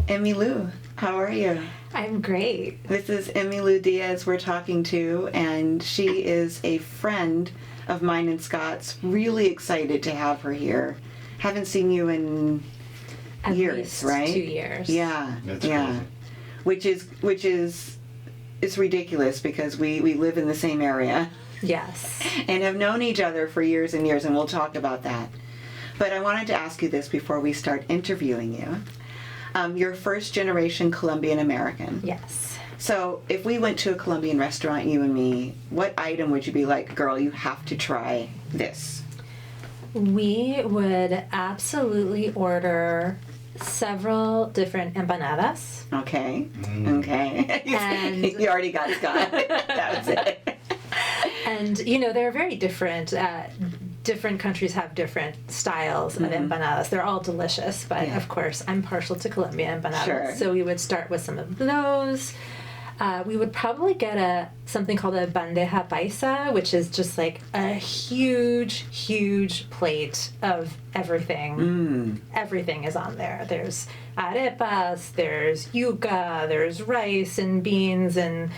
Emmylou, how are you? I'm great. This is Emmylou Diaz we're talking to, and she is a friend of mine and Scott's. Really excited to have her here. Haven't seen you in At years, least right? 2 years. Yeah, That's yeah. crazy. Which is, it's ridiculous because we live in the same area Yes. and have known each other for years and years, and we'll talk about that. But I wanted to ask you this before we start interviewing you. You're first generation Colombian-American. Yes. So if we went to a Colombian restaurant, you and me, what item would you be like, girl, you have to try this? We would absolutely order several different empanadas. Okay. Okay. And- you already got Scott. That was it. And, they're very different. Different countries have different styles of empanadas. They're all delicious, but Yeah. of course, I'm partial to Colombian empanadas. Sure. So we would start with some of those. We would probably get something called a bandeja paisa, which is just like a huge, huge plate of everything. Everything is on there. There's arepas, there's yuca, there's rice and beans and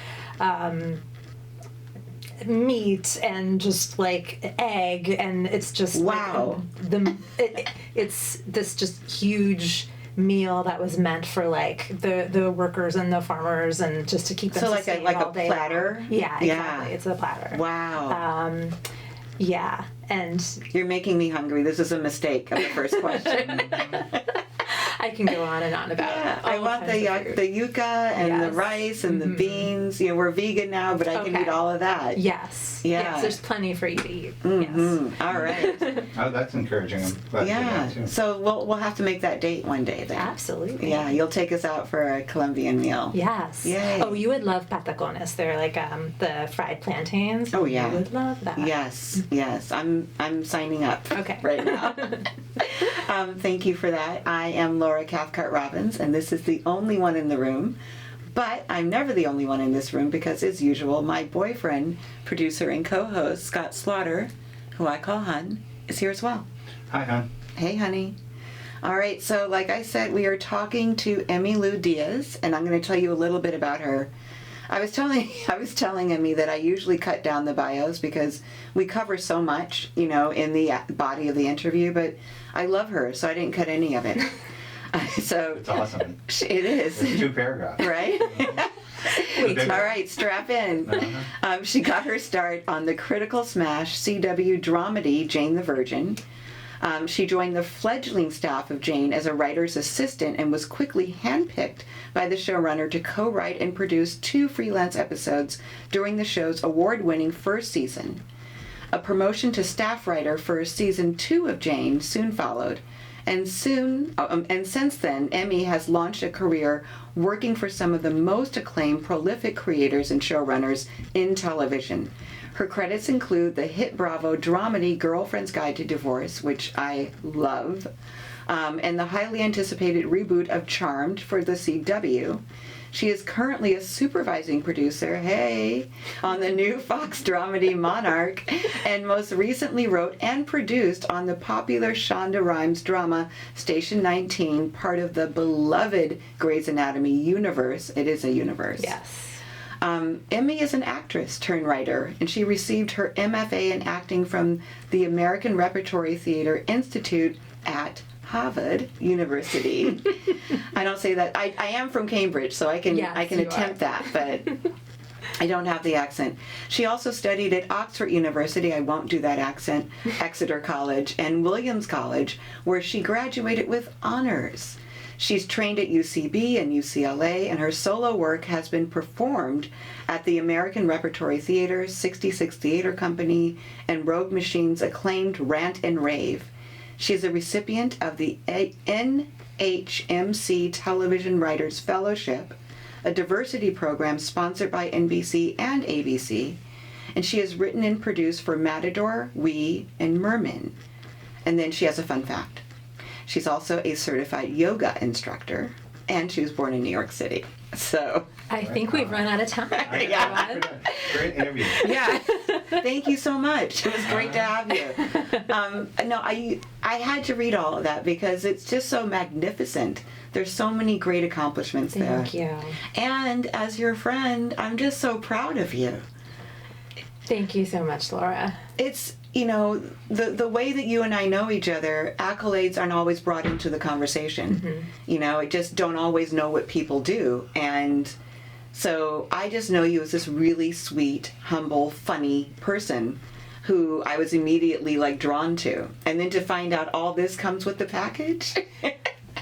meat and just like egg, and it's just Wow. it's this just huge meal that was meant for like the workers and the farmers and just to keep them So sustained like a all day platter? long. Yeah, exactly. Yeah. It's a platter. Wow. Yeah, and You're making me hungry. This is a mistake of the first question. I can go on and on about Yeah, all I want kinds of food. the yuca and the Yes. rice and the beans. We're vegan now, but I can Okay. eat all of that. Yes. Yeah. Yes, there's plenty for you to eat. Mhm. All right. Oh, that's encouraging. I'm glad to hear Yeah. that, too. So we'll have to make that date one day Yes. then. Absolutely. Yeah, you'll take us out for a Colombian meal. Yes. Yay. Oh, you would love patacones. They're like the fried plantains. Oh, yeah. You would love that. Yes, yes. I'm signing up Okay. right now. Thank you for that. I am Laura Cathcart-Robbins, and this is the only one in the room. But I'm never the only one in this room because, as usual, my boyfriend, producer, and co-host, Scott Slaughter, who I call Hun, is here as well. Hi, hon. Hey, honey. All right, so like I said, we are talking to Emmylou Diaz, and I'm going to tell you a little bit about her. I was telling Emmy that I usually cut down the bios because we cover so much, in the body of the interview, but I love her, so I didn't cut any of it. So It's awesome. it is. It's 2 paragraphs. Right? Wait, Big- All right, strap in. Uh-huh. She got her start on the critical smash CW dramedy Jane the Virgin. She joined the fledgling staff of Jane as a writer's assistant and was quickly handpicked by the showrunner to co-write and produce 2 freelance episodes during the show's award-winning first season. A promotion to staff writer for season 2 of Jane soon followed. And since then, Emmy has launched a career working for some of the most acclaimed, prolific creators and showrunners in television. Her credits include the hit Bravo dramedy Girlfriend's Guide to Divorce, which I love, and the highly anticipated reboot of Charmed for the CW. She is currently a supervising producer, on the new Fox dramedy MONARCH, and most recently wrote and produced on the popular Shonda Rhimes drama Station 19, part of the beloved Grey's Anatomy universe. It is a universe. Yes. Emmy is an actress turned writer, and she received her MFA in acting from the American Repertory Theater Institute at Harvard University. I don't say that. I am from Cambridge, so I can Yes, you attempt that, but I don't have the accent. She also studied at Oxford University, I won't do that accent, Exeter College, and Williams College, where she graduated with honors. She's trained at UCB and UCLA, and her solo work has been performed at the American Repertory Theater, 66 Theater Company, and Rogue Machine's acclaimed Rant and Rave. She's a recipient of the NHMC Television Writers Fellowship, a diversity program sponsored by NBC and ABC, and she has written and produced for Matador, We, and Merman. And then she has a fun fact. She's also a certified yoga instructor, and she was born in New York City. So I think we've run out of time. Yeah. Great interview. yeah. Thank you so much. It was great to have you. No, I had to read all of that because it's just so magnificent. There's so many great accomplishments there. Thank you. And as your friend, I'm just so proud of you. Thank you so much, Laura. It's, you know, the way that you and I know each other, accolades aren't always brought into the conversation. Mm-hmm. You know, I just don't always know what people do. And so I just know you as this really sweet, humble, funny person who I was immediately like drawn to. And then to find out all this comes with the package.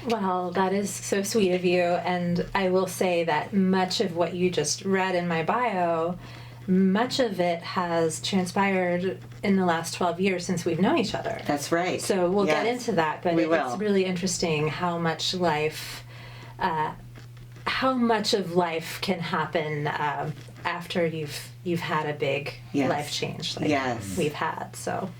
Well, that is so sweet of you. And I will say that much of what you just read in my bio, much of it has transpired in the last 12 years since we've known each other. That's right. So we'll get Yes. into that, but We will. it's really interesting how much life, how much of life can happen after you've had a big Yes. life change like Yes. we've had. So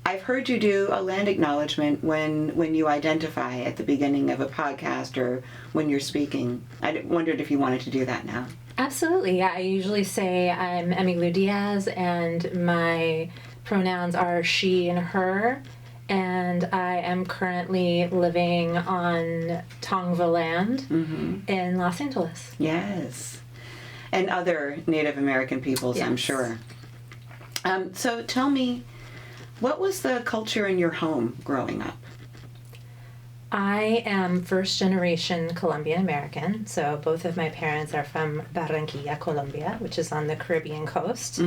I've heard you do a land acknowledgement when you identify at the beginning of a podcast or when you're speaking. I wondered if you wanted to do that now. absolutely, yeah. I usually say I'm Emmylou Diaz, and my pronouns are she and her. And I am currently living on Tongva land in Los Angeles. Yes. And other Native American peoples, I'm Yes. sure. So tell me, what was the culture in your home growing up? I am first generation Colombian-American, so both of my parents are from Barranquilla, Colombia, which is on the Caribbean coast.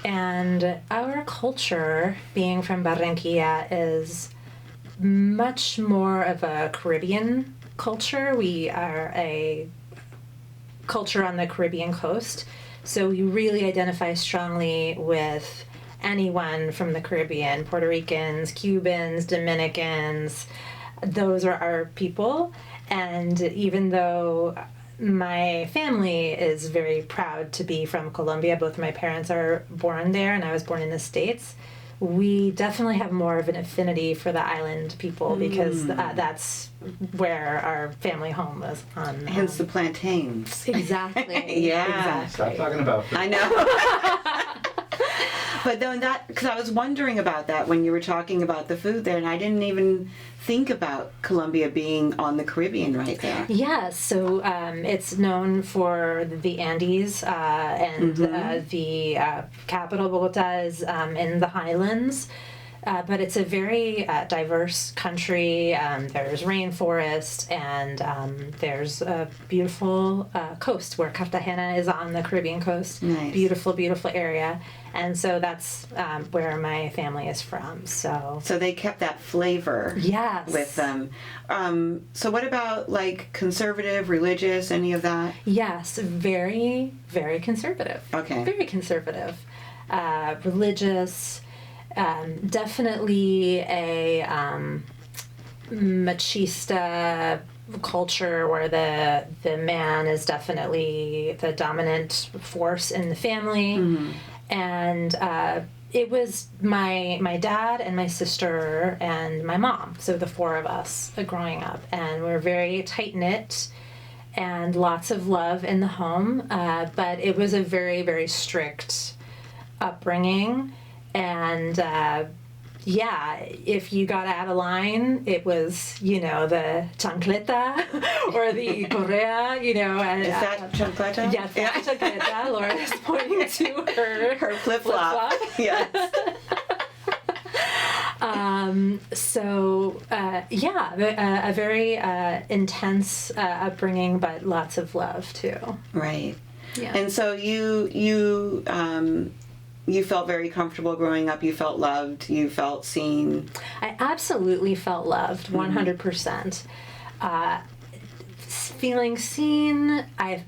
And our culture, being from Barranquilla, is much more of a Caribbean culture. We are a culture on the Caribbean coast, so we really identify strongly with anyone from the Caribbean, Puerto Ricans, Cubans, Dominicans. Those are our people. And even though my family is very proud to be from Colombia, both my parents are born there and I was born in the States, we definitely have more of an affinity for the island people because that's where our family home was on. Hence the plantains. Exactly. Yeah. Stop Exactly. talking about food. I know. But then because I was wondering about that when you were talking about the food there, and I didn't even think about Colombia being on the Caribbean right there. Yeah, so it's known for the Andes, and the capital, Bogota, is in the highlands. But it's a very diverse country. There's rainforest, and there's a beautiful coast where Cartagena is on the Caribbean coast. Nice. Beautiful, beautiful area. And so that's where my family is from. So they kept that flavor yes. with them. So what about like conservative, religious, any of that? Yes, very, very conservative. Okay. Very conservative. Religious. Definitely a machista culture where the man is definitely the dominant force in the family. And it was my dad and my sister and my mom, so the four of us growing up, and we're very tight-knit and lots of love in the home, but it was a very, very strict upbringing. And yeah, if you got out of line, it was, you know, the chancleta or the correa, you know. And, Is that chancleta? yes, that's chancleta. Laura is pointing to her flip-flop. Yes. So, yeah, a very intense upbringing, but lots of love, too. Right. Yeah. And so you felt very comfortable growing up. You felt loved. You felt seen. I absolutely felt loved, 100%. Feeling seen, a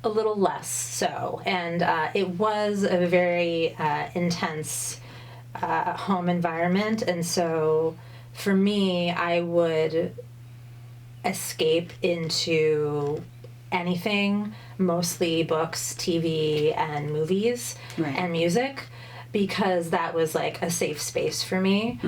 little less so. And it was a very intense home environment. And so for me, I would escape into anything, mostly books, TV, and movies, Right. and music, because that was like a safe space for me.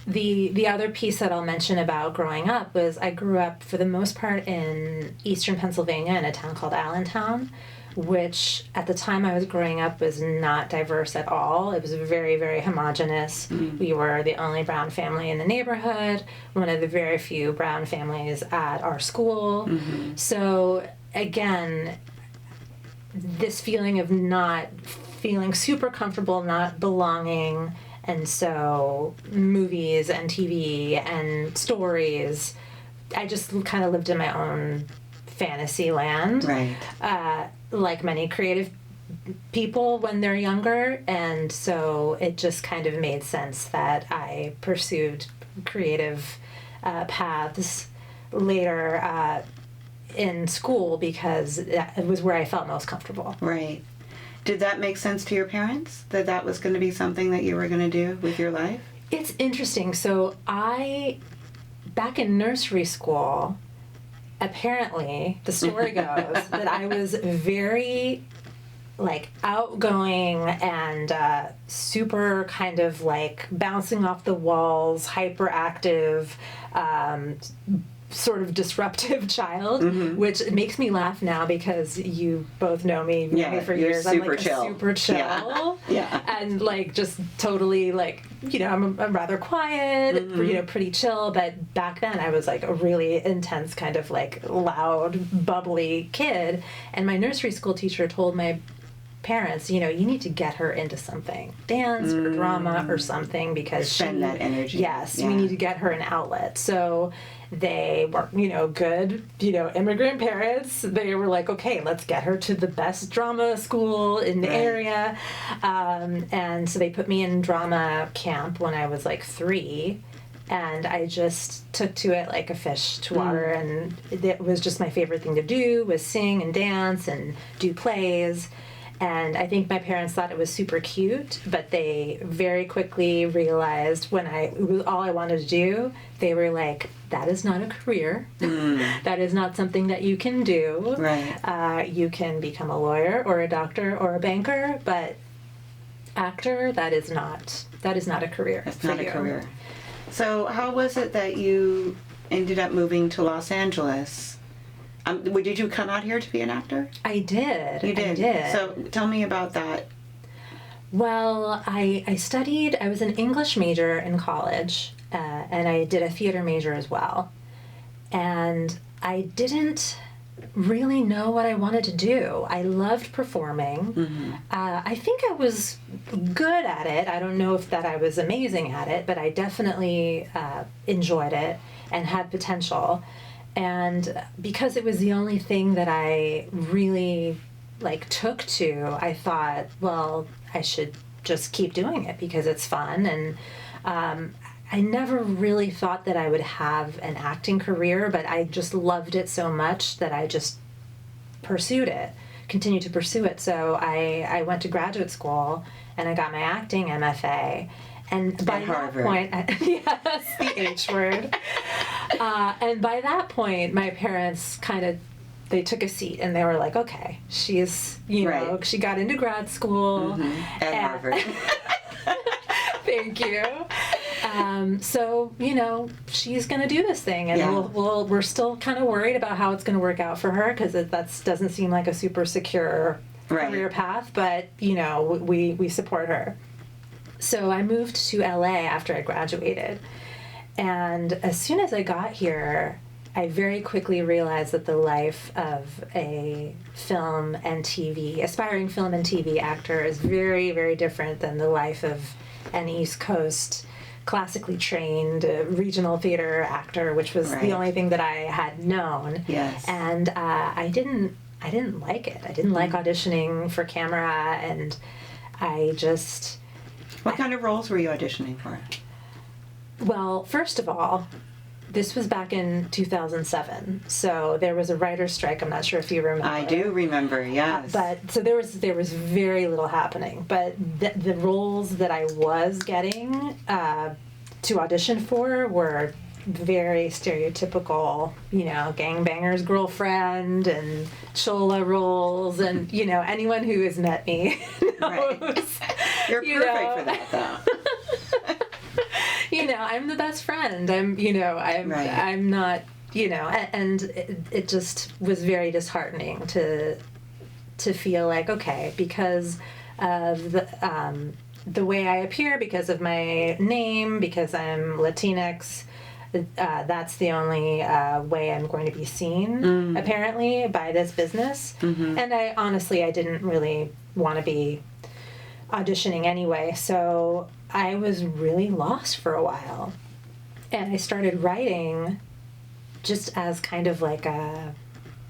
The other piece that I'll mention about growing up was I grew up for the most part in eastern Pennsylvania in a town called Allentown, which at the time I was growing up was not diverse at all. It was very, very homogenous. We were the only brown family in the neighborhood, one of the very few brown families at our school. So again, this feeling of not feeling super comfortable, not belonging, and so movies and TV and stories, I just kind of lived in my own fantasy land. Right. Like many creative people when they're younger, and so it just kind of made sense that I pursued creative paths later in school because it was where I felt most comfortable. Right. Did that make sense to your parents, that that was going to be something that you were going to do with your life? It's interesting. So back in nursery school, apparently, the story goes that I was very, like, outgoing and super kind of, like, bouncing off the walls, hyperactive, sort of disruptive child, which makes me laugh now because you both know me for years. I'm like super chill. Yeah. And like just totally like, I'm rather quiet, pretty chill. But back then I was like a really intense kind of like loud, bubbly kid. And my nursery school teacher told my parents, you need to get her into something, dance or drama or something, because spend that energy. Yes, we need to get her an outlet. So they were, good, immigrant parents. They were like, okay, let's get her to the best drama school in the area. And so they put me in drama camp when I was like 3. And I just took to it like a fish to water. And it was just my favorite thing to do, was sing and dance and do plays. And I think my parents thought it was super cute, but they very quickly realized when it was all I wanted to do, they were like, that is not a career. That is not something that you can do. Right. You can become a lawyer or a doctor or a banker, but actor, that is not a career. That's not a career. So how was it that you ended up moving to Los Angeles? Did you come out here to be an actor? I did. You did? I did. So tell me about that. Well, I was an English major in college, and I did a theater major as well. And I didn't really know what I wanted to do. I loved performing. I think I was good at it. I don't know if that I was amazing at it, but I definitely enjoyed it and had potential. And because it was the only thing that I really took to, I thought, well, I should just keep doing it because it's fun. And I never really thought that I would have an acting career, but I just loved it so much that I just continued to pursue it. So I went to graduate school and I got my acting MFA. And by that point, yes, the H word. And by that point, my parents they took a seat and they were like, okay, she's, she got into grad school. At Harvard. Thank you. So, she's going to do this thing. And we're still kind of worried about how it's going to work out for her because that doesn't seem like a super secure career path. But, we support her. So I moved to LA after I graduated. And as soon as I got here, I very quickly realized that the life of a aspiring film and TV actor is very, very different than the life of an East Coast classically trained regional theater actor, which was the only thing that I had known. Yes. And I didn't like it. I didn't like auditioning for camera, and I just... What kind of roles were you auditioning for? Well, first of all, this was back in 2007, so there was a writer's strike. I'm not sure if you remember. I do remember, yes. But so there was very little happening. But the roles that I was getting to audition for were very stereotypical, gangbanger's girlfriend and chola roles, and anyone who has met me knows. You're perfect for that, though. I'm the best friend. I'm not, and it just was very disheartening to to feel like, okay, because of the way I appear, because of my name, because I'm Latinx, that's the only way I'm going to be seen, apparently, by this business. And I didn't really want to be auditioning anyway, so I was really lost for a while. And I started writing just as kind of like a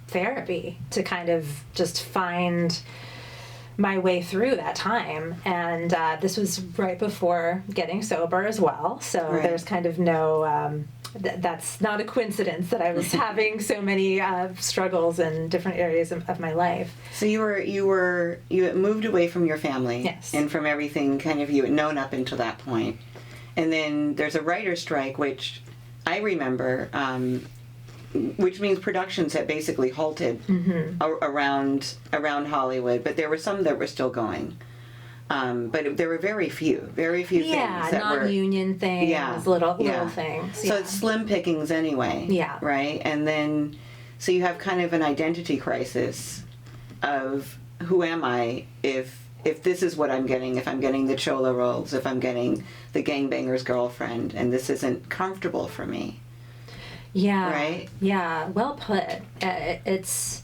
therapy to kind of just find my way through that time. And this was right before getting sober as well, so there's kind of no that's not a coincidence that I was having so many struggles in different areas of my life. So you had moved away from your family, yes, and from everything kind of you had known up until that point, and then there's a writer's strike, which I remember, which means productions had basically halted around Hollywood, but there were some that were still going. But there were very few things that were non-union things, little things. So it's slim pickings anyway. Yeah. Right? And then, so you have kind of an identity crisis of who am I if this is what I'm getting, if I'm getting the chola roles, if I'm getting the gangbanger's girlfriend, and this isn't comfortable for me. Yeah. Right? Yeah, well put. It's,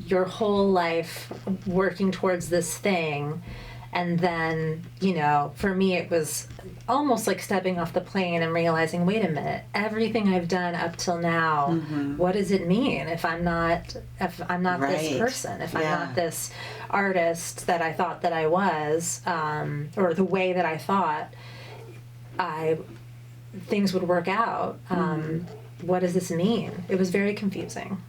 your whole life working towards this thing. And then, for me, it was almost like stepping off the plane and realizing, wait a minute, everything I've done up till now, what does it mean if I'm not this person, if I'm not this artist that I thought that I was, or the way that I thought things would work out. What does this mean? It was very confusing.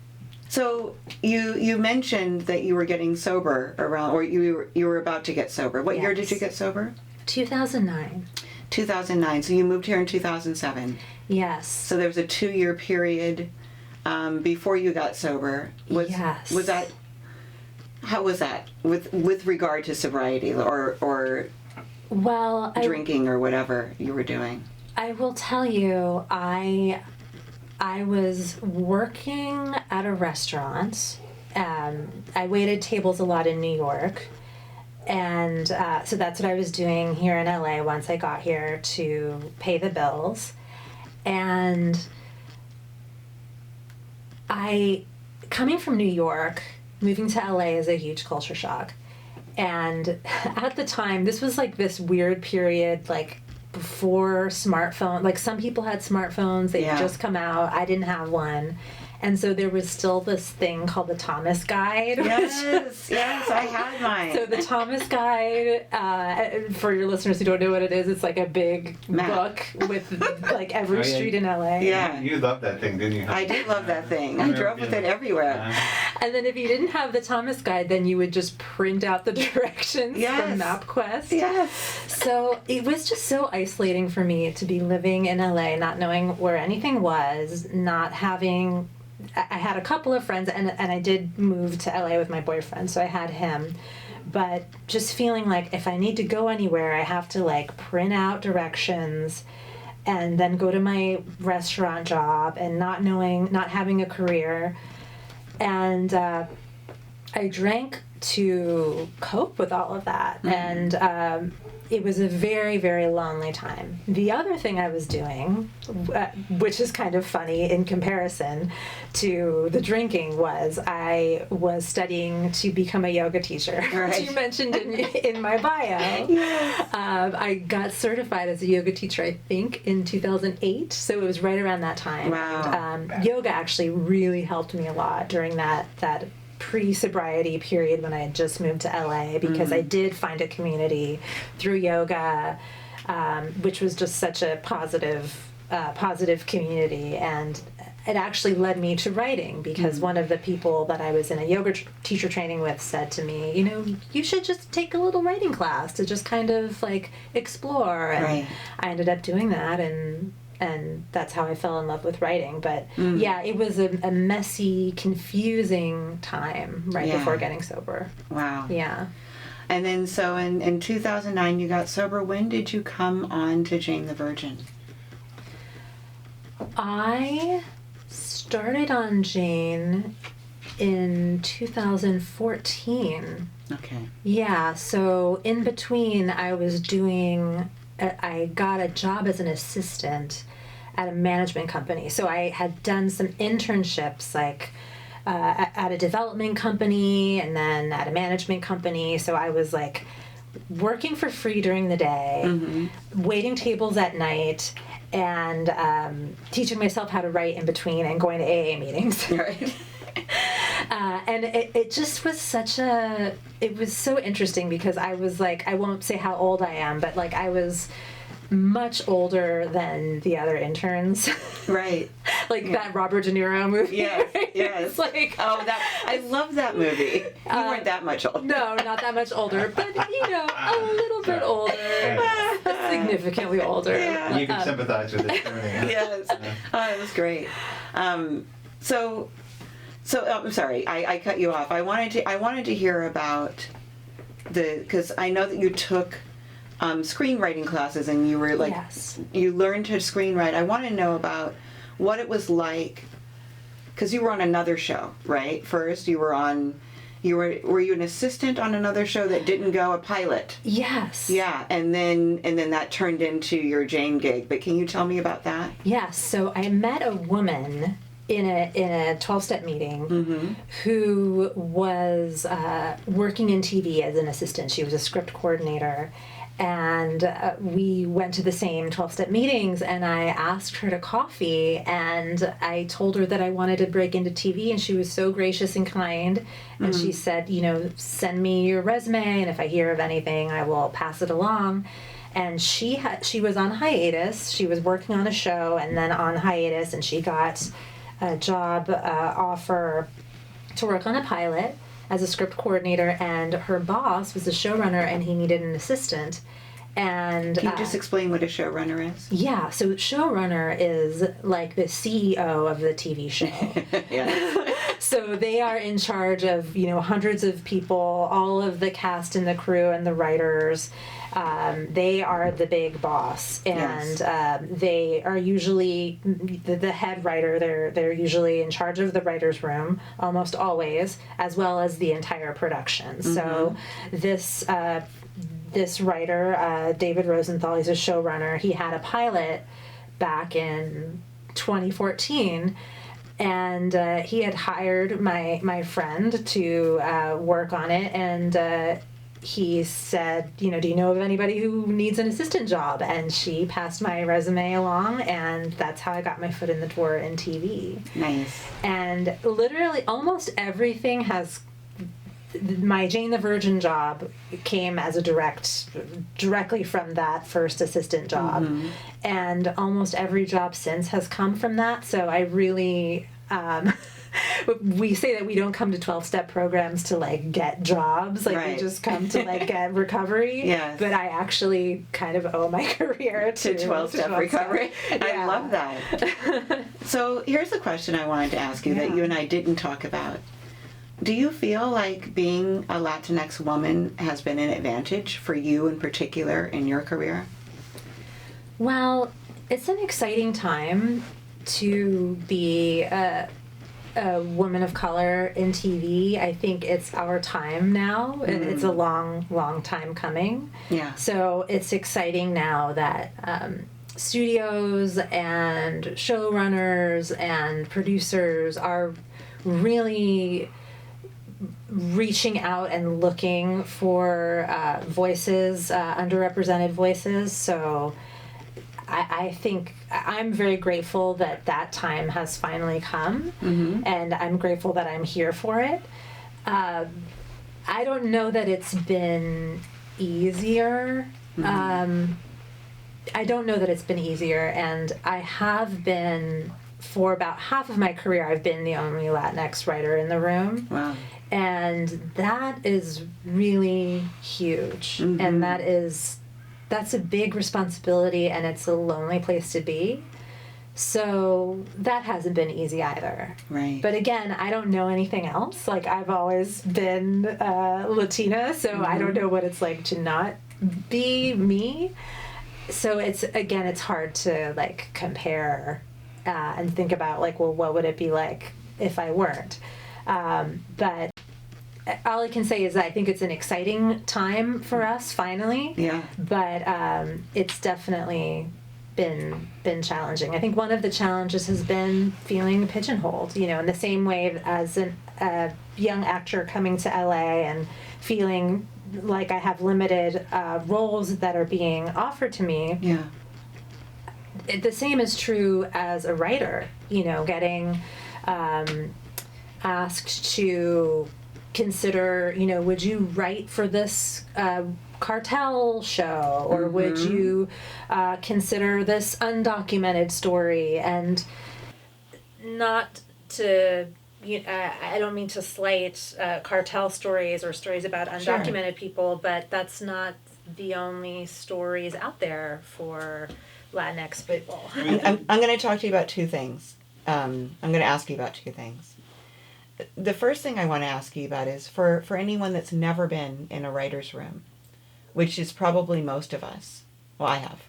So you mentioned that you were getting sober around, or you were about to get sober. What year did you get sober? 2009. 2009. So you moved here in 2007. Yes. So there was a 2-year period before you got sober. Yes. Was that? How was that with regard to sobriety or drinking or whatever you were doing? I will tell you, I was working at a restaurant. I waited tables a lot in New York. And so that's what I was doing here in LA once I got here to pay the bills. And coming from New York, moving to LA is a huge culture shock. And at the time, this was like this weird period, like before smartphone, like some people had smartphones, they'd just come out. I didn't have one. And so there was still this thing called the Thomas Guide. Yes, I had mine. So the Thomas Guide, for your listeners who don't know what it is, it's like a big book with like every street in LA. Yeah. You loved that thing, didn't you? I did love that thing. I drove with it everywhere. And then if you didn't have the Thomas Guide, then you would just print out the directions from MapQuest. Yes. So it was just so isolating for me to be living in LA, not knowing where anything was, not having... I had a couple of friends, and I did move to LA with my boyfriend, so I had him. But just feeling like if I need to go anywhere, I have to like print out directions and then go to my restaurant job, and not having a career. And I drank to cope with all of that. And it was a very, very lonely time. The other thing I was doing, which is kind of funny in comparison to the drinking, was I was studying to become a yoga teacher, which you mentioned in my bio. Yes. I got certified as a yoga teacher, I think, in 2008, so it was right around that time. Wow. And, yoga actually really helped me a lot during that pre-sobriety period when I had just moved to LA, because I did find a community through yoga, which was just such a positive community, and it actually led me to writing, because one of the people that I was in a yoga teacher training with said to me, you should just take a little writing class to just kind of like explore, and I ended up doing that, and that's how I fell in love with writing. But yeah, it was a messy, confusing time before getting sober. Wow. Yeah. And then so in 2009 you got sober. When did you come on to Jane the Virgin? I started on Jane in 2014. Okay. Yeah, so in between, I got a job as an assistant at a management company. So I had done some internships, like at a development company and then at a management company. So I was like working for free during the day, waiting tables at night, and teaching myself how to write in between and going to AA meetings. Right. And it just was it was so interesting because I was like, I won't say how old I am, but like I was much older than the other interns. Right. Like that Robert De Niro movie. Yes, right? yes. It's like, I love that movie. You weren't that much older. no, not that much older, but a little bit older, significantly older. Yeah. You can sympathize with this journey. Yes. Oh, it was great. So I'm sorry, I cut you off. I wanted to hear about because I know that you took screenwriting classes and you were like, Yes. you learned to screenwrite. I want to know about what it was like, because you were on another show, right? First, were you an assistant on another show that didn't go, a pilot? Yes. Yeah, and then that turned into your Jane gig. But can you tell me about that? Yes. So I met a woman in a 12-step meeting who was working in TV as an assistant. She was a script coordinator. And we went to the same 12-step meetings, and I asked her to coffee, and I told her that I wanted to break into TV, and she was so gracious and kind, and she said, send me your resume, and if I hear of anything, I will pass it along. And she was on hiatus. She was working on a show, and then on hiatus, and she got a job offer to work on a pilot as a script coordinator, and her boss was a showrunner and he needed an assistant. And Can you just explain what a showrunner is? yeah, so showrunner is like the CEO of the TV show. Yeah. So they are in charge of, hundreds of people, all of the cast and the crew and the writers. They are the big boss, and they are usually the head writer. They're usually in charge of the writer's room almost always, as well as the entire production. So this writer, David Rosenthal, he's a showrunner. He had a pilot back in 2014. And he had hired my friend to work on it, and he said, do you know of anybody who needs an assistant job? And she passed my resume along, and that's how I got my foot in the door in TV. Nice. And literally almost everything my Jane the Virgin job came as directly from that first assistant job. And almost every job since has come from that. So I really, we say that we don't come to 12-step programs to like get jobs. Like Right. we just come to like get recovery. Yes. But I actually kind of owe my career to 12-step recovery. I Yeah. love that. So here's the question I wanted to ask you that Yeah. you and I didn't talk about. Do you feel like being a Latinx woman has been an advantage for you in particular in your career? Well, it's an exciting time to be a woman of color in TV. I think it's our time now, and it's a long, long time coming. Yeah. So it's exciting now that studios and showrunners and producers are really reaching out and looking for voices, underrepresented voices. So I think I'm very grateful that time has finally come, and I'm grateful that I'm here for it. I don't know that it's been easier. I don't know that it's been easier, and I have been, for about half of my career, I've been the only Latinx writer in the room. Wow. And that is really huge. And that's a big responsibility, and it's a lonely place to be. So that hasn't been easy either. Right. But again, I don't know anything else. Like, I've always been Latina, so I don't know what it's like to not be me. So it's hard to like compare and think about like, well, what would it be like if I weren't? But all I can say is that I think it's an exciting time for us, finally. Yeah. But it's definitely been challenging. I think one of the challenges has been feeling pigeonholed, in the same way as a young actor coming to LA and feeling like I have limited roles that are being offered to me. Yeah. The same is true as a writer, getting asked to consider, would you write for this cartel show, or would you consider this undocumented story? And not to, I don't mean to slight cartel stories or stories about undocumented people, but that's not the only stories out there for Latinx people. I'm going to talk to you about two things. I'm going to ask you about two things. The first thing I want to ask you about is for anyone that's never been in a writer's room, which is probably most of us. Well, I have.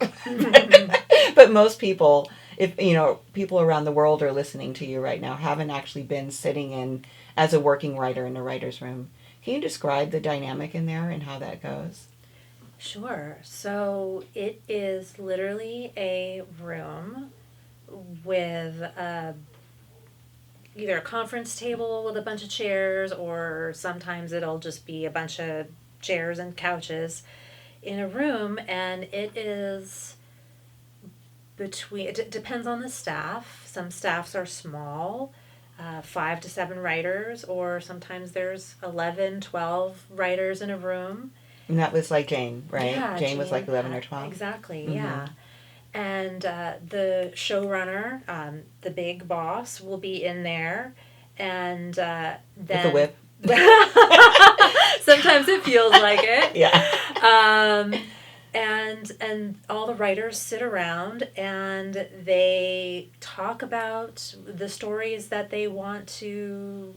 But most people, if people around the world are listening to you right now, haven't actually been sitting in as a working writer in a writer's room. Can you describe the dynamic in there and how that goes? Sure. So it is literally a room with either a conference table with a bunch of chairs, or sometimes it'll just be a bunch of chairs and couches in a room, and it is it depends on the staff. Some staffs are small, 5 to 7 writers, or sometimes there's 11, 12 writers in a room. And that was like Jane, right? Yeah, Jane was like 11 or 12. Exactly, yeah. And the showrunner, the big boss, will be in there, and then with a whip. Sometimes it feels like it. Yeah. And all the writers sit around and they talk about the stories that they want to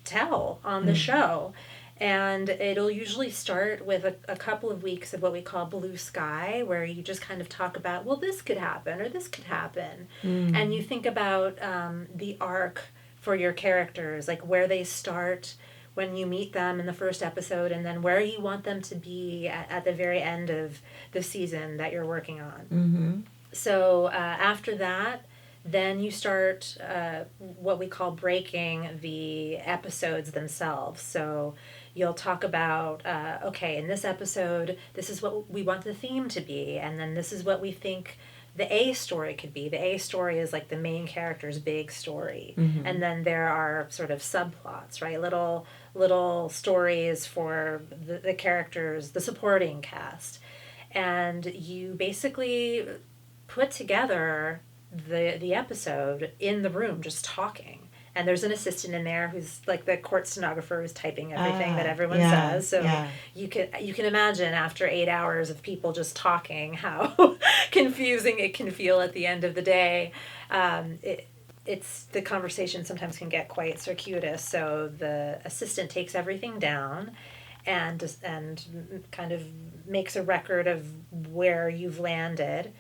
tell on the show. And it'll usually start with a couple of weeks of what we call blue sky, where you just kind of talk about, well, this could happen or this could happen. And you think about the arc for your characters, like where they start when you meet them in the first episode, and then where you want them to be at the very end of the season that you're working on. So after that, then you start what we call breaking the episodes themselves. So you'll talk about, okay, in this episode, this is what we want the theme to be, and then this is what we think the A story could be. The A story is like the main character's big story. And then there are sort of subplots, right? Little stories for the characters, the supporting cast. And you basically put together the episode in the room just talking. And there's an assistant in there who's like the court stenographer who's typing everything that everyone says. So you can imagine after 8 hours of people just talking how confusing it can feel at the end of the day. It's the conversation sometimes can get quite circuitous. So the assistant takes everything down and kind of makes a record of where you've landed.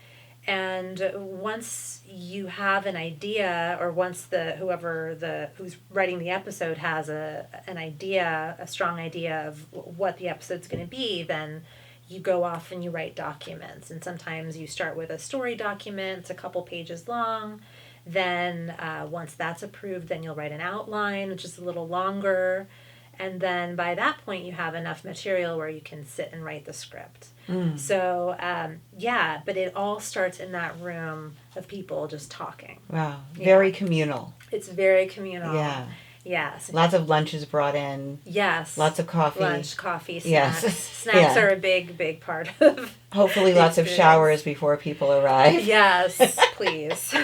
And once you have an idea, or once who's writing the episode has an idea, a strong idea of what the episode's going to be, then you go off and you write documents. And sometimes you start with a story document, it's a couple pages long. Then once that's approved, then you'll write an outline, which is a little longer. And then by that point, you have enough material where you can sit and write the script. So, but it all starts in that room of people just talking. Wow. Very communal. It's very communal. Yeah. Yes. Lots of lunches brought in. Yes. Lots of coffee. Lunch, coffee, snacks. Yes. Snacks are a big part of hopefully lots of showers before people arrive. Yes, please.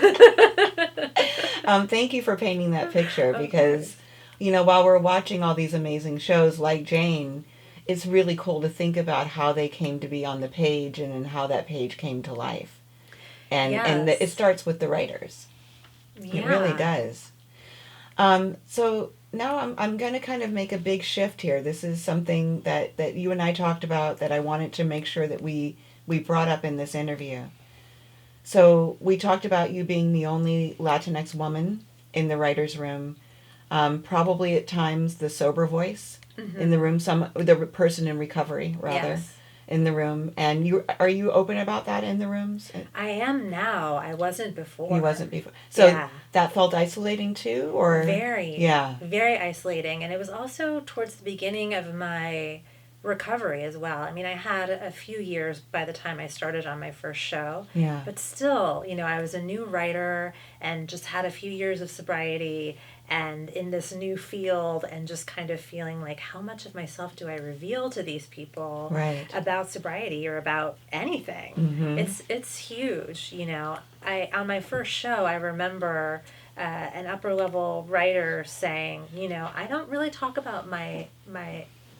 Thank you for painting that picture, because, while we're watching all these amazing shows like Jane, it's really cool to think about how they came to be on the page and how that page came to life. And it starts with the writers. Yeah. It really does. So now I'm going to kind of make a big shift here. This is something that you and I talked about that I wanted to make sure that we brought up in this interview. So we talked about you being the only Latinx woman in the writer's room. probably at times the sober voice in the room, the person in recovery rather. Yes. In the room, and are you open about that in the rooms? I am now. I wasn't before. You wasn't before. So yeah. that felt isolating too, or very isolating. And it was also towards the beginning of my recovery as well. I mean, I had a few years by the time I started on my first show. Yeah. But still, I was a new writer and just had a few years of sobriety and in this new field, and just kind of feeling like, how much of myself do I reveal to these people about sobriety or about anything? Mm-hmm. It's huge, on my first show, I remember an upper level writer saying, I don't really talk about my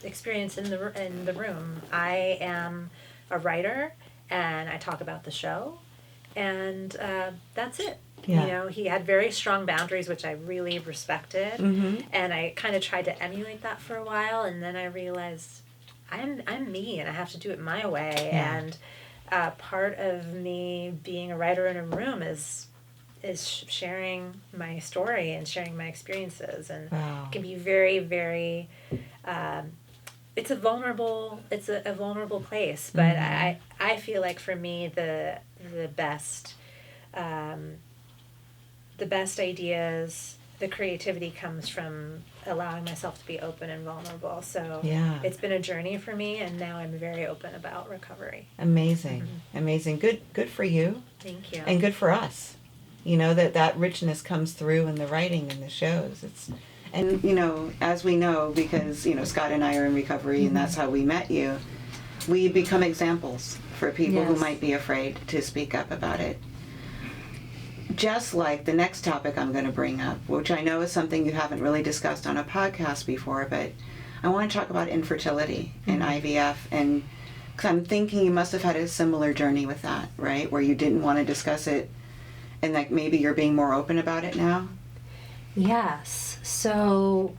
experience in the room. I am a writer, and I talk about the show, and that's it. Yeah. He had very strong boundaries, which I really respected, and I kind of tried to emulate that for a while, and then I realized I'm me, and I have to do it my way, and part of me being a writer in a room is sharing my story and sharing my experiences, and it can be very, very it's a vulnerable place, but I feel like for me the best ideas, the creativity comes from allowing myself to be open and vulnerable. So it's been a journey for me, and now I'm very open about recovery. Amazing. Good for you. Thank you. And good for us. That richness comes through in the writing and the shows. And as we know, because Scott and I are in recovery, and that's how we met you, we become examples for people who might be afraid to speak up about it. Just like the next topic I'm going to bring up, which I know is something you haven't really discussed on a podcast before, but I want to talk about infertility and IVF, and because I'm thinking you must have had a similar journey with that, right? Where you didn't want to discuss it, and like maybe you're being more open about it now? Yes. So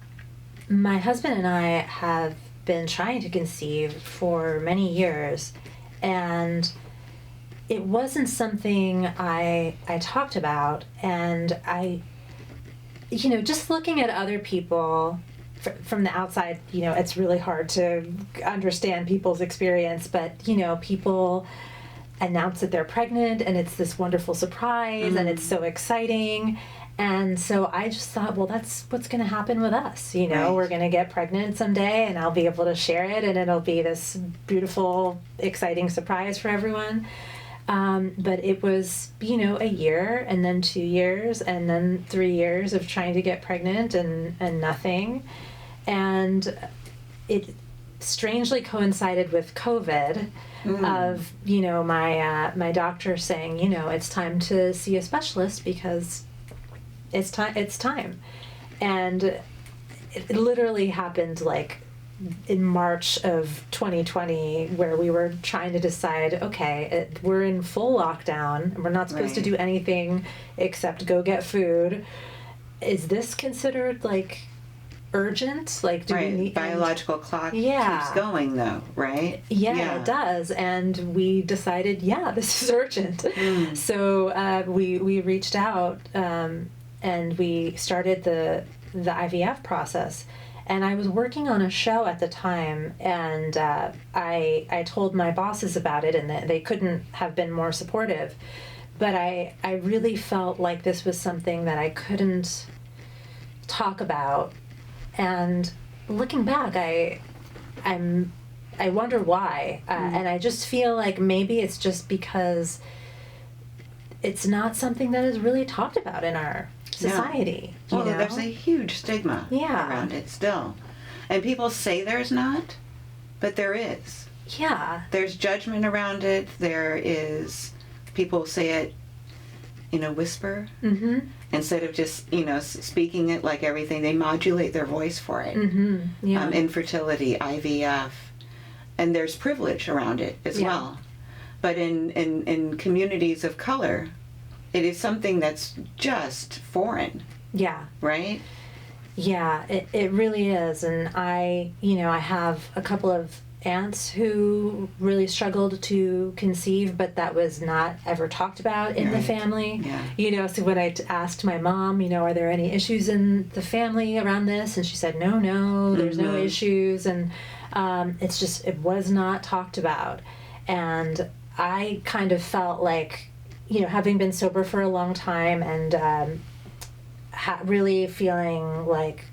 my husband and I have been trying to conceive for many years, and it wasn't something I talked about, and I, just looking at other people from the outside, it's really hard to understand people's experience, but, people announce that they're pregnant, and it's this wonderful surprise, and it's so exciting. And so I just thought, well, that's what's going to happen with us. We're going to get pregnant someday, and I'll be able to share it, and it'll be this beautiful, exciting surprise for everyone. But it was, a year, and then 2 years, and then 3 years of trying to get pregnant and nothing. And it strangely coincided with COVID of, my doctor saying, it's time to see a specialist because it's time. And it literally happened like in March of 2020, where we were trying to decide, okay, we're in full lockdown, and we're not supposed to do anything except go get food. Is this considered like urgent? Like, do we need biological clock keeps going though, right? Yeah, it does. And we decided, this is urgent. So we reached out and we started the IVF process. And I was working on a show at the time, and I told my bosses about it, and they couldn't have been more supportive. But I really felt like this was something that I couldn't talk about. And looking back, I wonder why. And I just feel like maybe it's just because it's not something that is really talked about in our society. Well, there's a huge stigma around it still. And people say there's not, but there is. Yeah. There's judgment around it. There is, people say it in a whisper. Instead of just, speaking it like everything, they modulate their voice for it. Infertility, IVF. And there's privilege around it as well. But in communities of color, it is something that's just foreign. Yeah. Right? Yeah, it really is. And I have a couple of aunts who really struggled to conceive, but that was not ever talked about in the family. Yeah. So when I asked my mom, are there any issues in the family around this? And she said, no, there's no issues. And it was not talked about. And I kind of felt like, having been sober for a long time and really feeling like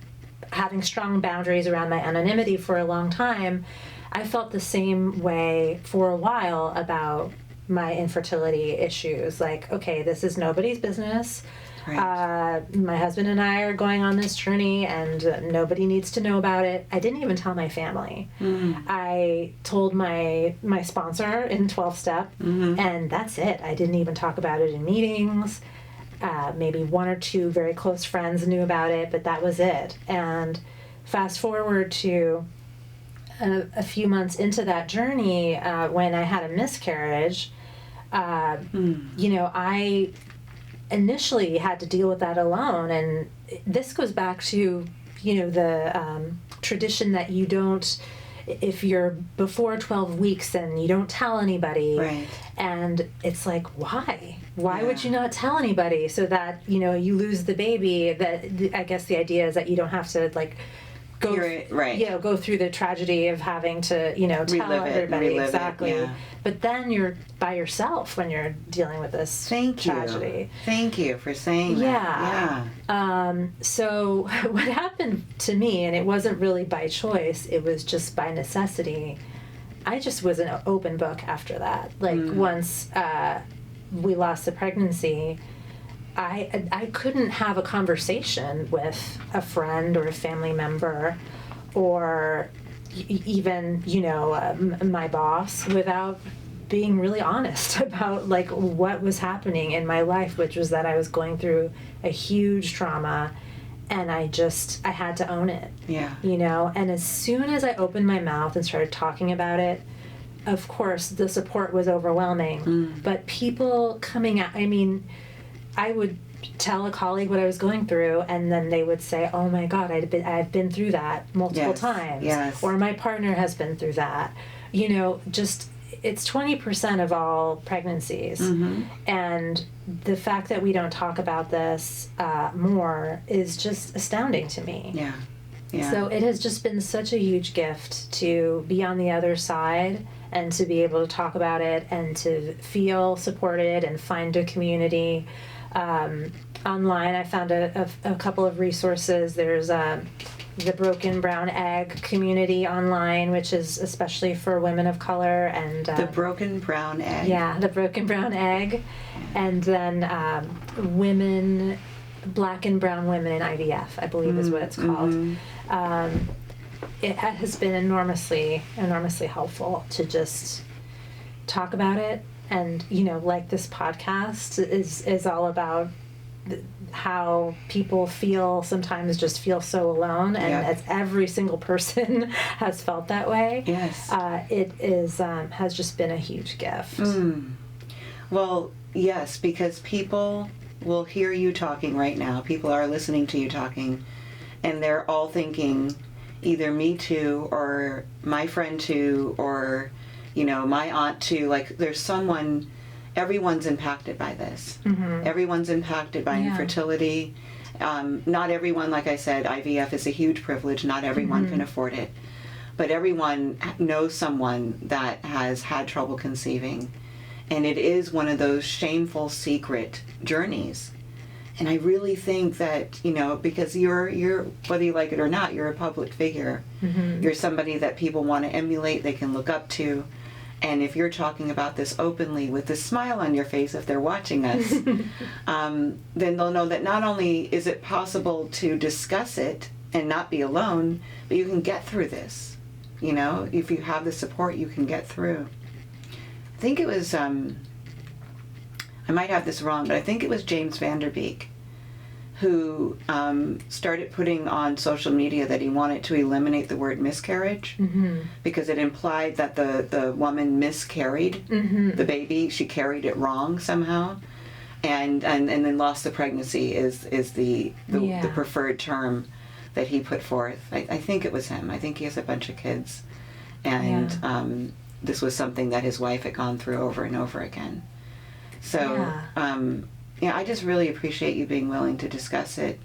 having strong boundaries around my anonymity for a long time, I felt the same way for a while about my infertility issues. Like, okay, this is nobody's business. Right. My husband and I are going on this journey and nobody needs to know about it. I didn't even tell my family. I told my sponsor in 12-step, and that's it. I didn't even talk about it in meetings. Maybe one or two very close friends knew about it, but that was it. And fast forward to a few months into that journey, when I had a miscarriage, I initially had to deal with that alone. And this goes back to, the tradition that you don't, if you're before 12 weeks, then you don't tell anybody. Right. And it's like, why? Why would you not tell anybody so that, you lose the baby? That I guess the idea is that you don't have to go go through the tragedy of having to, tell everybody. Exactly. Yeah. But then you're by yourself when you're dealing with this tragedy. Thank you for saying that. Yeah. So what happened to me, and it wasn't really by choice, it was just by necessity, I just was an open book after that. Once we lost the pregnancy, I couldn't have a conversation with a friend or a family member or even, my boss without being really honest about what was happening in my life, which was that I was going through a huge trauma and I had to own it. Yeah. And as soon as I opened my mouth and started talking about it, of course, the support was overwhelming. But people coming out, I would tell a colleague what I was going through, and then they would say, "Oh my God, I've been through that multiple times," or "My partner has been through that." It's 20% of all pregnancies, and the fact that we don't talk about this more is just astounding to me. Yeah. Yeah. So it has just been such a huge gift to be on the other side and to be able to talk about it and to feel supported and find a community. Online, I found a couple of resources. There's the Broken Brown Egg community online, which is especially for women of color. And the Broken Brown Egg. Yeah, the Broken Brown Egg. And then Black and Brown Women in IVF, I believe is what it's called. It has been enormously helpful to just talk about it. And, this podcast is all about how people sometimes just feel so alone. And as every single person has felt that way. Yes. It has just been a huge gift. Well, yes, because people will hear you talking right now. People are listening to you talking, and they're all thinking either me too, or my friend too, or my aunt too. Everyone's impacted by this. Everyone's impacted by infertility. Not everyone, like I said, IVF is a huge privilege. Not everyone can afford it. But everyone knows someone that has had trouble conceiving. And it is one of those shameful secret journeys. And I really think that, because you're whether you like it or not, you're a public figure. You're somebody that people want to emulate, they can look up to. And if you're talking about this openly with a smile on your face, if they're watching us, then they'll know that not only is it possible to discuss it and not be alone, but you can get through this. If you have the support, you can get through. I think it was, I might have this wrong, but I think it was James Van Der Beek who started putting on social media that he wanted to eliminate the word miscarriage because it implied that the woman miscarried the baby. She carried it wrong somehow, and then lost the pregnancy is the preferred term that he put forth. I think it was him. I think he has a bunch of kids. And Yeah. this was something that his wife had gone through over and over again. So, yeah, I just really appreciate you being willing to discuss it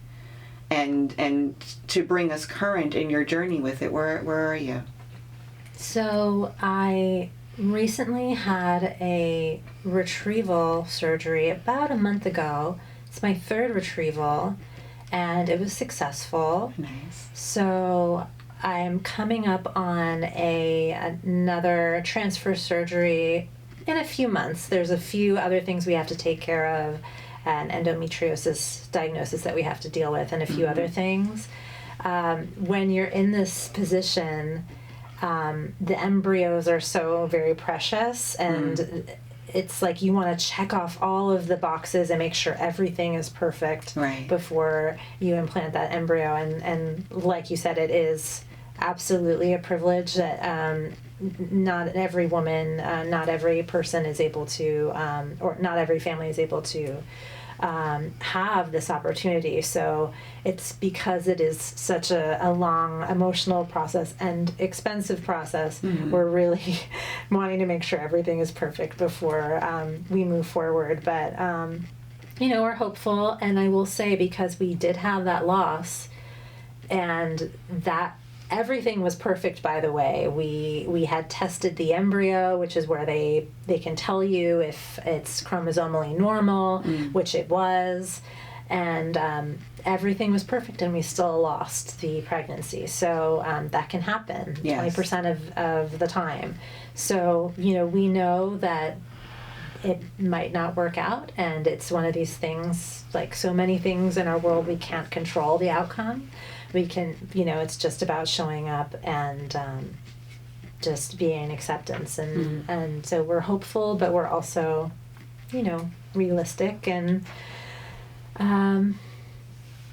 and to bring us current in your journey with it. Where are you? So I recently had a retrieval surgery about a month ago. It's my third retrieval, and it was successful. Nice. So I'm coming up on another transfer surgery in a few months. There's a few other things we have to take care of, an endometriosis diagnosis that we have to deal with, and a few other things. When you're in this position, the embryos are so very precious, and it's like you want to check off all of the boxes and make sure everything is perfect before you implant that embryo. And like you said, it is absolutely a privilege that not every woman, not every person is able to, or not every family is able to have this opportunity. So it's because it is such a long emotional process and expensive process. We're really wanting to make sure everything is perfect before we move forward. But we're hopeful, and I will say, because we did have that loss, and that everything was perfect, by the way. We had tested the embryo, which is where they can tell you if it's chromosomally normal, which it was, and everything was perfect, and we still lost the pregnancy. So that can happen 20% of the time. So, we know that it might not work out, and it's one of these things, like so many things in our world, we can't control the outcome. We can, it's just about showing up and just being acceptance. And so we're hopeful, but we're also, realistic. And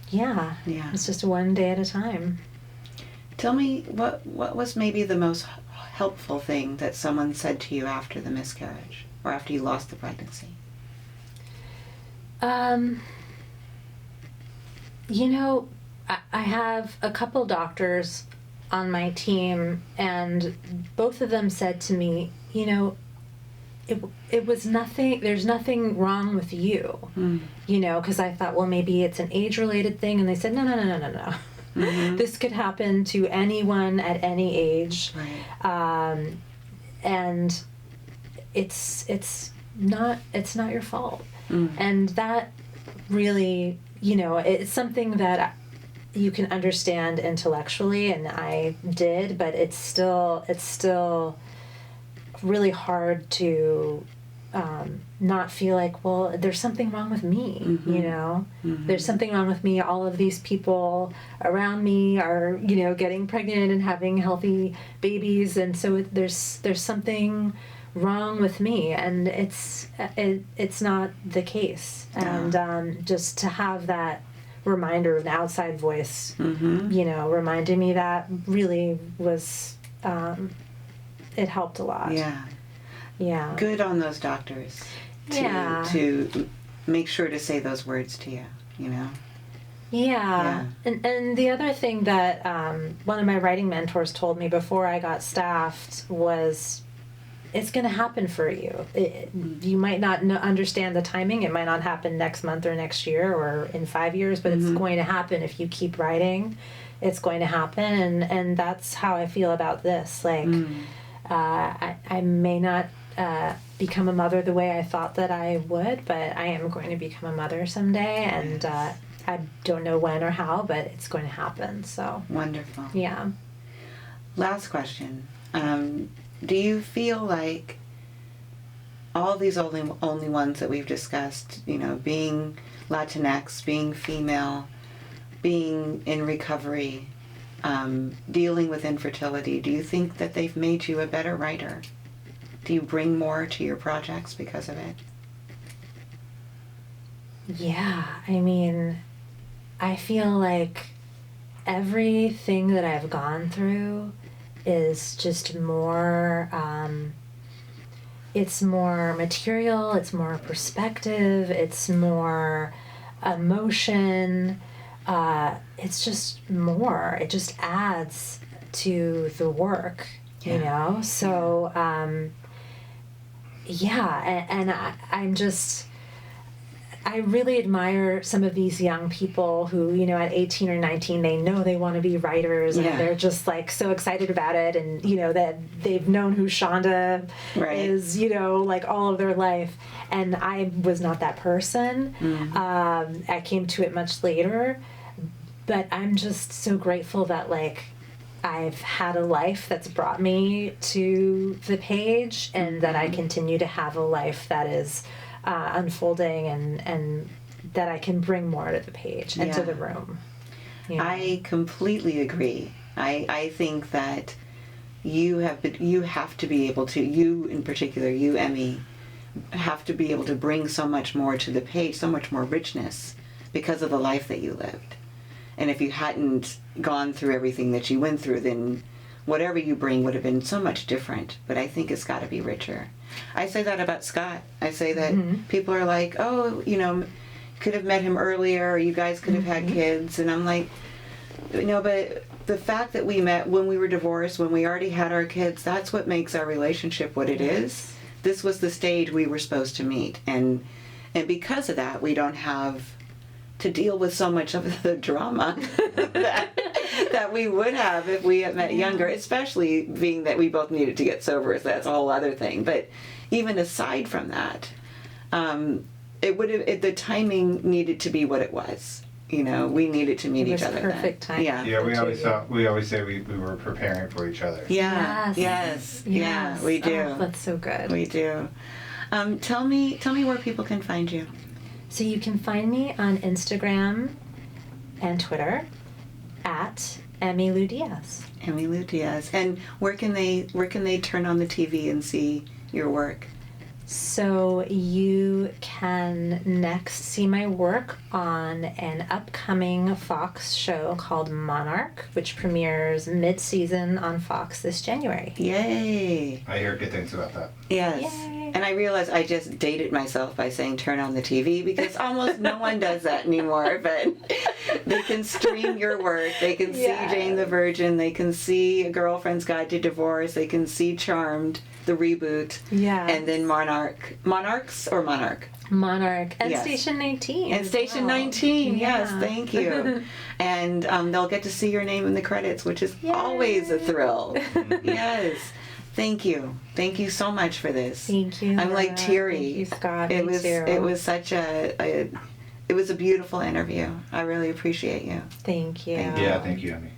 it's just one day at a time. Tell me, what was maybe the most helpful thing that someone said to you after the miscarriage or after you lost the pregnancy? I have a couple doctors on my team, and both of them said to me, it was nothing, there's nothing wrong with you, because I thought, well, maybe it's an age-related thing, and they said, no. This could happen to anyone at any age. Right. And it's not your fault. And that really, it's something that you can understand intellectually, and I did, but it's still really hard to not feel like, well, there's something wrong with me. There's something wrong with me. All of these people around me are getting pregnant and having healthy babies, and so there's something wrong with me, and it's not the case. And just to have that reminder of an outside voice, reminding me, that really was, it helped a lot. Yeah. Good on those doctors to make sure to say those words to you, Yeah. And the other thing that one of my writing mentors told me before I got staffed was, it's going to happen for you. You might not understand the timing. It might not happen next month or next year or in 5 years, but it's going to happen if you keep writing. It's going to happen, and that's how I feel about this. Like, I may not become a mother the way I thought that I would, but I am going to become a mother someday, and I don't know when or how, but it's going to happen. So wonderful. Yeah. Last question. Do you feel like all these only ones that we've discussed, being Latinx, being female, being in recovery, dealing with infertility, do you think that they've made you a better writer? Do you bring more to your projects because of it? Yeah, I mean, I feel like everything that I've gone through is just more, it's more material, it's more perspective, it's more emotion, it's just more, it just adds to the work. you know? So, I'm just, I really admire some of these young people who, you know, at 18 or 19, they know they want to be writers and they're just like so excited about it. And, you know, that they've known who Shonda is, you know, like all of their life. And I was not that person. I came to it much later, but I'm just so grateful that like I've had a life that's brought me to the page and that I continue to have a life that is unfolding and that I can bring more to the page and to the room. You know? I completely agree. I think that you have to be able to, you in particular, you, Emmy, have to be able to bring so much more to the page, so much more richness because of the life that you lived. And if you hadn't gone through everything that you went through, then whatever you bring would have been so much different. But I think it's got to be richer. I say that about Scott. I say that people are like, oh, you know, could have met him earlier, or you guys could have had kids. And I'm like, you know, but the fact that we met when we were divorced, when we already had our kids, that's what makes our relationship what it is. This was the stage we were supposed to meet. And because of that, we don't have to deal with so much of the drama that we would have if we had met younger, especially being that we both needed to get sober. So that's a whole other thing. But even aside from that, the timing needed to be what it was. You know, we needed to meet each other. Perfect then. time. Yeah, we always say we were preparing for each other. Yes. Yeah, we do. Oh, that's so good. We do. Tell me where people can find you. So you can find me on Instagram and Twitter at Emmylou Diaz. Emmylou Diaz. And where can they turn on the TV and see your work? So you can next see my work on an upcoming Fox show called MONARCH, which premieres mid-season on Fox this January. Yay! I hear good things about that. Yes. Yay. And I realized I just dated myself by saying turn on the TV because almost no one does that anymore. But they can stream your work. They can see Jane the Virgin. They can see A Girlfriend's Guide to Divorce. They can see Charmed, the reboot. Yeah. And then MONARCH. MONARCHs or MONARCH? MONARCH. And Yes. Station 19. And as Station well. 19, Yeah. yes, thank you. And they'll get to see your name in the credits, which is Yay. always a thrill. Yes. Thank you. Thank you so much for this. Thank you. I'm like Laura. teary. Thank you, Scott. It Me was too. it was such it was a beautiful interview. I really appreciate you. Thank you. Thank you. Yeah, thank you, Emmy.